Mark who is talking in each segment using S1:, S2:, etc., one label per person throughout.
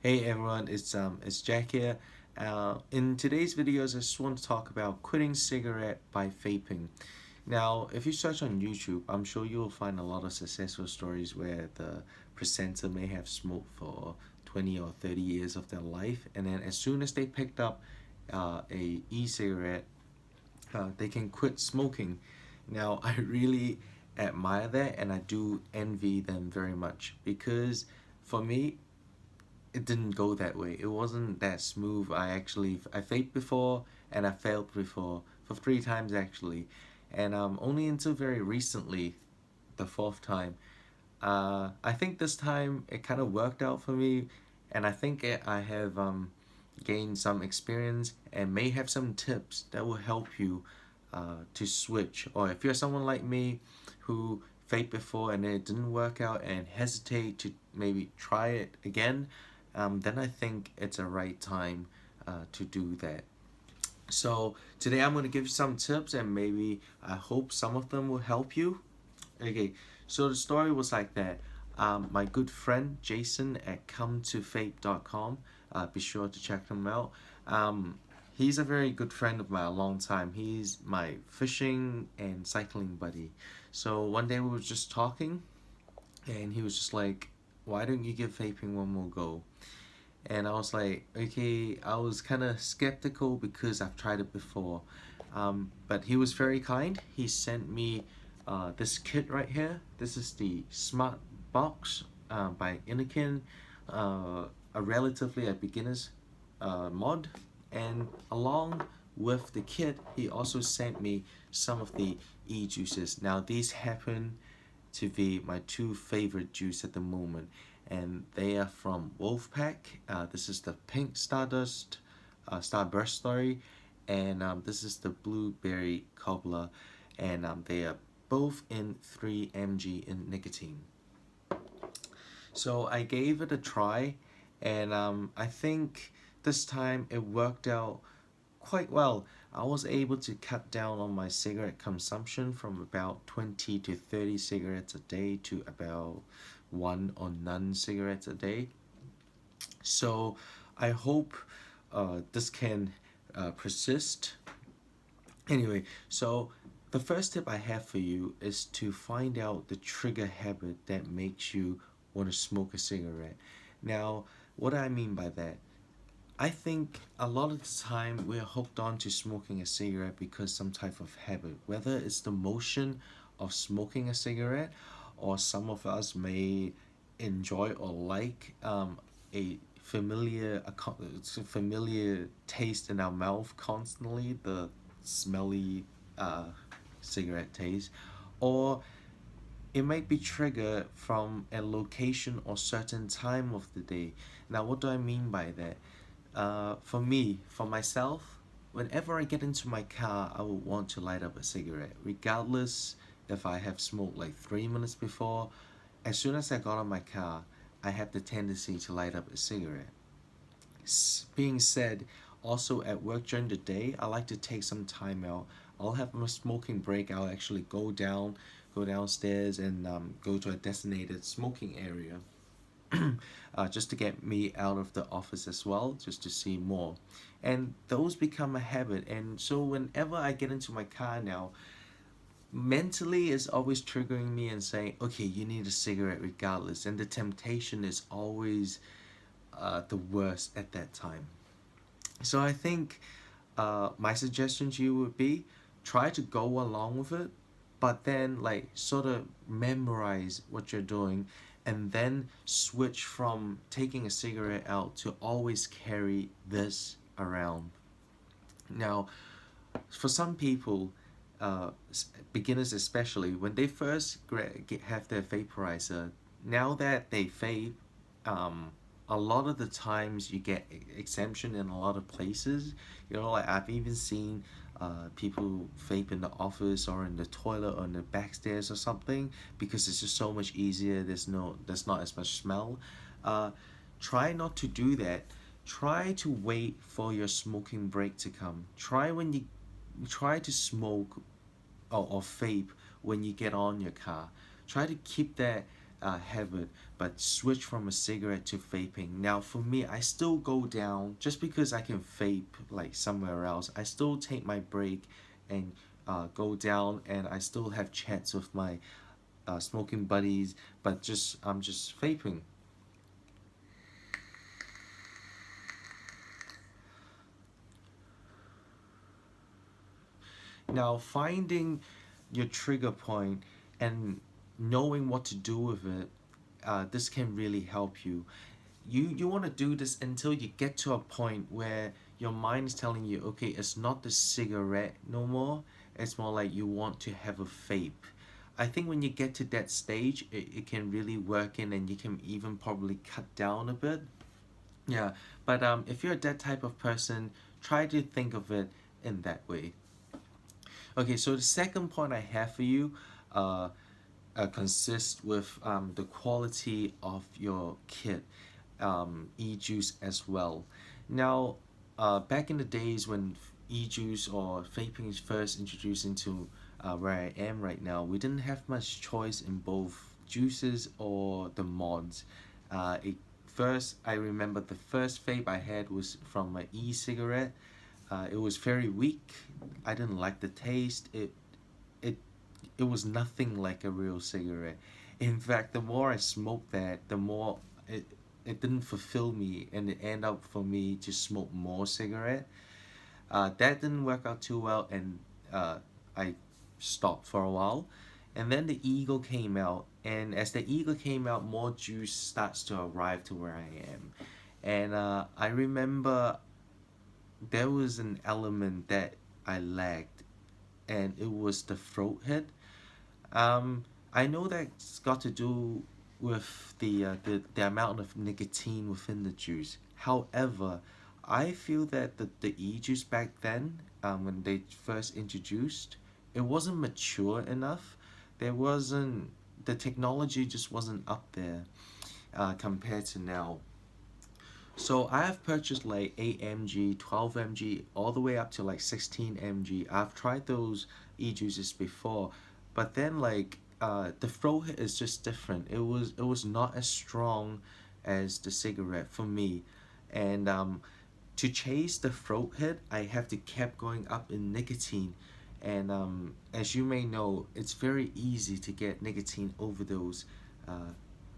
S1: Hey everyone, it's Jack here. In today's videos, I just want to talk about quitting cigarette by vaping. Now, if you search on YouTube, I'm sure you'll find a lot of successful stories where the presenter may have smoked for 20 or 30 years of their life, and then as soon as they picked up a e-cigarette, they can quit smoking. Now, I really admire that, and I do envy them very much because for me, it didn't go that way. It wasn't that smooth. I faked before and I failed before for three times actually, and only until very recently, the fourth time. I think this time it kind of worked out for me, and I have gained some experience and may have some tips that will help you to switch. Or if you're someone like me who faked before and it didn't work out and hesitate to maybe try it again, then I think it's a right time to do that. So today I'm going to give you some tips and maybe I hope some of them will help you. Okay, so the story was like that. My good friend Jason at cometofape.com, be sure to check him out. He's a very good friend of mine a long time. He's my fishing and cycling buddy. So one day we were just talking and he was just like, why don't you give vaping one more go? And I was like, okay, I was kind of skeptical because I've tried it before. But he was very kind. He sent me this kit right here. This is the Smartbox by Innokin, a relatively a beginner's mod. And along with the kit, he also sent me some of the e-juices. Now these happen to be my two favorite juice at the moment, and they are from Wolfpack. This is the pink Starburst, sorry, and this is the blueberry Cobbler, and they are both in 3 mg in nicotine. So I gave it a try, and I think this time it worked out quite well. I was able to cut down on my cigarette consumption from about 20 to 30 cigarettes a day to about one or none cigarettes a day. So I hope this can persist. Anyway, so the first tip I have for you is to find out the trigger habit that makes you want to smoke a cigarette. Now, what do I mean by that? I think a lot of the time we're hooked on to smoking a cigarette because some type of habit, whether it's the motion of smoking a cigarette, or some of us may enjoy or like a familiar taste in our mouth constantly, the smelly uh, cigarette taste, or it might be triggered from a location or certain time of the day. Now, what do I mean by that? For me, for myself, whenever I get into my car, I would want to light up a cigarette, regardless if I have smoked like 3 minutes before. As soon as I got on my car, I have the tendency to light up a cigarette. Being said, also at work during the day, I like to take some time out. I'll have my smoking break. I'll actually go downstairs and go to a designated smoking area, just to get me out of the office as well, just to see more. And those become a habit. And so whenever I get into my car now, mentally it's always triggering me and saying, okay, you need a cigarette regardless. And the temptation is always the worst at that time. So I think my suggestion to you would be try to go along with it, but then like sort of memorize what you're doing and then switch from taking a cigarette out to always carry this around. Now, for some people, beginners especially, when they first have their vaporizer, now that they vape, a lot of the times you get exemption in a lot of places. You know, like I've even seen people vape in the office or in the toilet or in the back stairs or something because it's just so much easier. There's not as much smell. Uh, Try not to do that. Try to wait for your smoking break to come. Try to smoke or vape when you get on your car. Try to keep that habit, but switch from a cigarette to vaping. Now for me, I still go down just because I can vape like somewhere else. I still take my break and go down, and I still have chats with my smoking buddies, but just I'm just vaping. Now finding your trigger point and knowing what to do with it, this can really help you. You want to do this until you get to a point where your mind is telling you, okay, it's not the cigarette no more. It's more like you want to have a vape. I think when you get to that stage, it can really work in, and you can even probably cut down a bit. Yeah, but if you're that type of person, try to think of it in that way. Okay, so the second point I have for you uh, consists with the quality of your kit, e-juice as well. Now, back in the days when e-juice or vaping is first introduced into where I am right now, we didn't have much choice in both juices or the mods. First, I remember the first vape I had was from my e-cigarette. It was very weak. I didn't like the taste. It it was nothing like a real cigarette. In fact, the more I smoked that, the more it didn't fulfill me, and it ended up for me to smoke more cigarette. That didn't work out too well, and I stopped for a while. And then the Eagle came out, and as the Eagle came out, more juice starts to arrive to where I am. And I remember there was an element that I lacked, and it was the throat hit. I know that's got to do with the amount of nicotine within the juice. However, I feel that the e-juice back then, when they first introduced, it wasn't mature enough. There wasn't the technology just wasn't up there compared to now. So I have purchased like 8 mg, 12 mg, all the way up to like 16 mg. I've tried those e-juices before, but then like the throat hit is just different. It was not as strong as the cigarette for me, and to chase the throat hit, I have to keep going up in nicotine, and as you may know, it's very easy to get nicotine overdose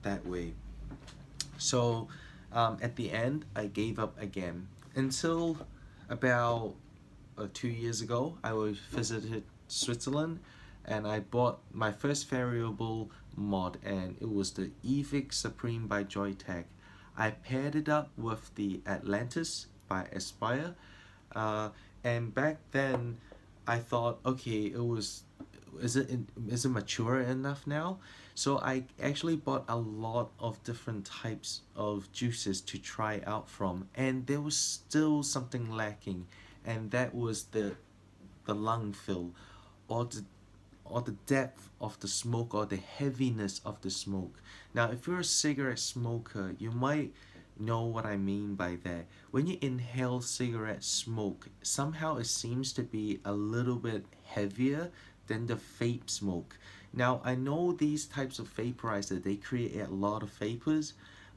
S1: that way. So at the end, I gave up again until about 2 years ago. I was visited Switzerland, and I bought my first variable mod, and it was the Evic Supreme by Joytech. I paired it up with the Atlantis by Aspire, uh, and back then I thought, okay, is it mature enough now? So I actually bought a lot of different types of juices to try out from, and there was still something lacking, and that was the lung fill, or the depth of the smoke, or the heaviness of the smoke. Now, if you're a cigarette smoker, you might know what I mean by that. When you inhale cigarette smoke, somehow it seems to be a little bit heavier than the vape smoke. Now, I know these types of vaporizer, they create a lot of vapors,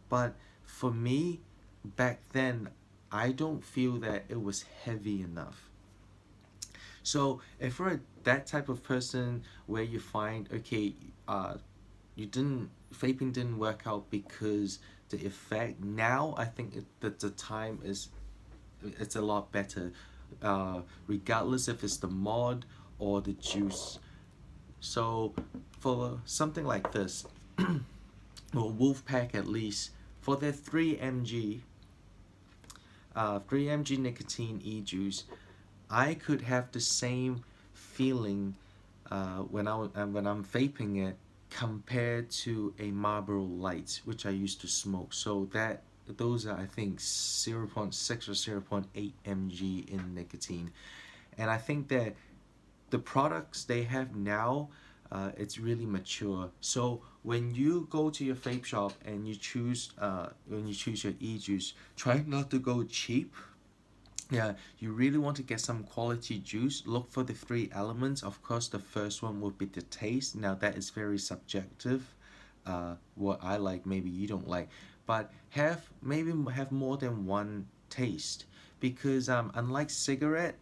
S1: but for me, back then, I don't feel that it was heavy enough. So if you're that type of person where you find, okay, you didn't vaping didn't work out because the effect, now I think that the time is, it's a lot better, regardless if it's the mod or the juice. So for something like this, or Wolfpack at least, for their 3 mg nicotine e-juice, I could have the same feeling when I'm vaping it, compared to a Marlboro Light, which I used to smoke. So those are, I think, 0.6 or 0.8 mg in nicotine, and I think that the products they have now, it's really mature. So when you go to your vape shop and when you choose your e-juice, try not to go cheap. Yeah, you really want to get some quality juice. Look for the three elements. Of course, the first one would be the taste. Now that is very subjective. what I like, maybe you don't like, but have more than one taste, because unlike cigarette,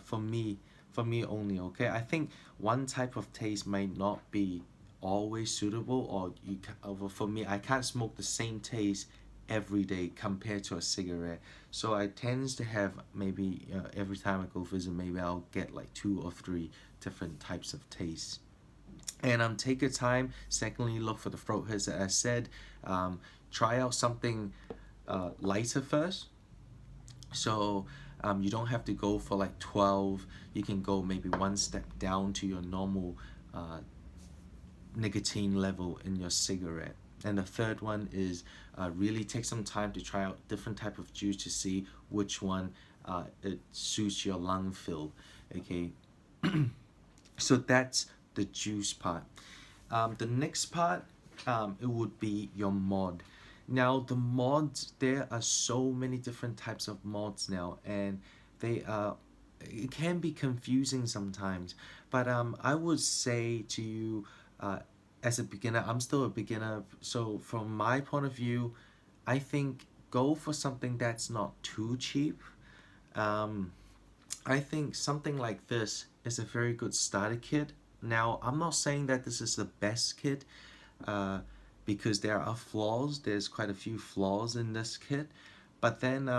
S1: for me only, okay, I think one type of taste might not be always suitable, or for me, I can't smoke the same taste every day compared to a cigarette. So I tends to have maybe every time I go visit, maybe I'll get like two or three different types of tastes. And take your time. Secondly, look for the throat hits that I said. Try out something lighter first. So you don't have to go for like 12. You can go maybe one step down to your normal nicotine level in your cigarette. And the third one is really take some time to try out different type of juice to see which one it suits your lung fill. Okay, so that's the juice part. The next part, it would be your mod. Now the mods, there are so many different types of mods now, and they it can be confusing sometimes. But I would say to you, as a beginner, I'm still a beginner, so from my point of view, I think go for something that's not too cheap. Um, I think something like this is a very good starter kit. Now, I'm not saying that this is the best kit, uh, because there are flaws. There's quite a few flaws in this kit, but then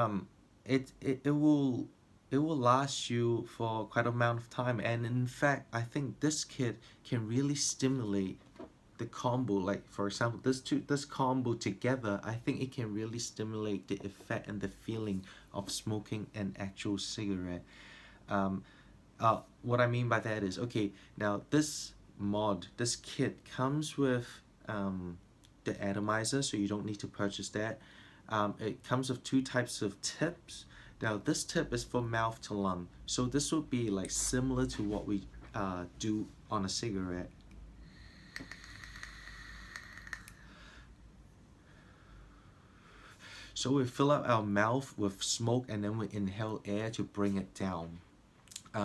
S1: it will last you for quite a amount of time. And in fact, I think this kit can really stimulate the combo. Like for example, this combo together, I think it can really stimulate the effect and the feeling of smoking an actual cigarette. Um, what I mean by that is, okay, now this kit comes with the atomizer, so you don't need to purchase that. It comes with two types of tips. Now this tip is for mouth to lung, so this would be like similar to what we do on a cigarette. So we fill up our mouth with smoke and then we inhale air to bring it down.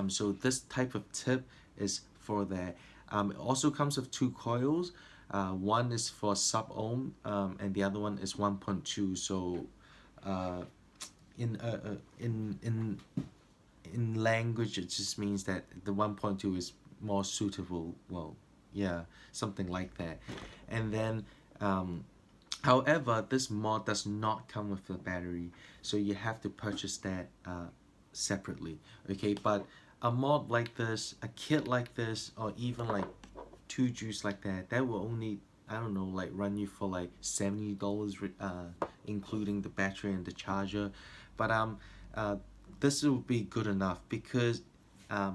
S1: So this type of tip is for that. It also comes with two coils. One is for sub ohm, and the other one is 1.2. So uh, in in language, it just means that the 1.2 is more suitable. Well, yeah, something like that. And then however, this mod does not come with a battery, so you have to purchase that separately. Okay, but a mod like this, a kit like this, or even like two juice like that, that will only, I don't know, like run you for like $70, including the battery and the charger. But uh, this will be good enough, because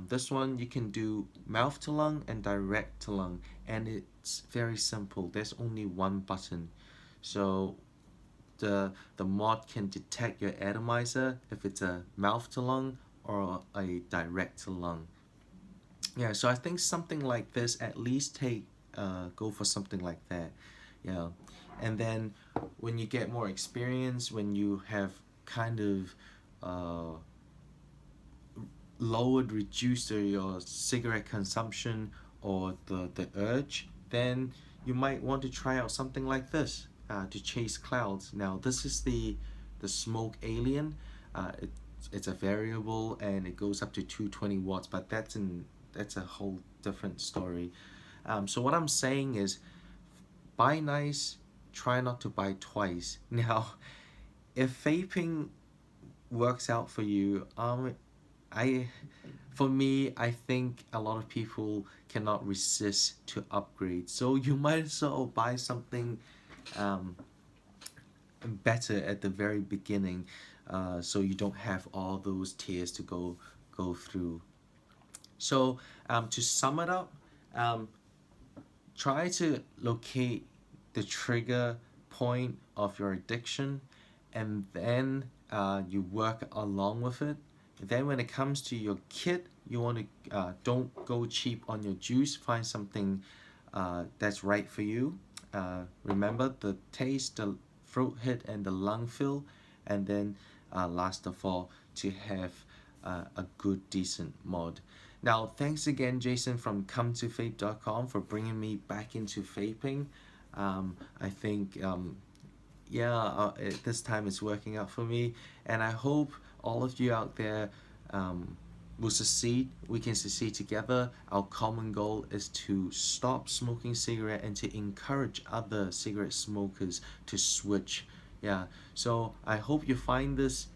S1: this one you can do mouth to lung and direct to lung, and it's very simple. There's only one button, so the mod can detect your atomizer if it's a mouth to lung or a direct to lung. Yeah, so I think something like this, at least go for something like that. Yeah, and then when you get more experience, when you have kind of uh, lowered, reduced your cigarette consumption or the urge, then you might want to try out something like this to chase clouds. Now this is the smoke alien. It's a variable and it goes up to 220 watts, but that's a whole different story. So what I'm saying is, buy nice, try not to buy twice. Now, if vaping works out for you, I for me, I think a lot of people cannot resist to upgrade. So you might as well buy something um, better at the very beginning, so you don't have all those tiers to go through. So to sum it up, um, try to locate the trigger point of your addiction, and then you work along with it. Then when it comes to your kit, you want to don't go cheap on your juice. Find something that's right for you. Remember the taste, the throat hit, and the lung fill, and then last of all, to have a good decent mod. Now, thanks again, Jason from ComeToVape.com, for bringing me back into vaping. I think yeah, this time it's working out for me, and I hope all of you out there will succeed. We can succeed together. Our common goal is to stop smoking cigarette and to encourage other cigarette smokers to switch. Yeah, so I hope you find this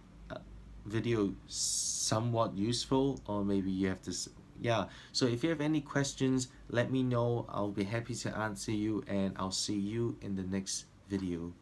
S1: video somewhat useful, or maybe you have this. Yeah, so if you have any questions, let me know. I'll be happy to answer you, and I'll see you in the next video.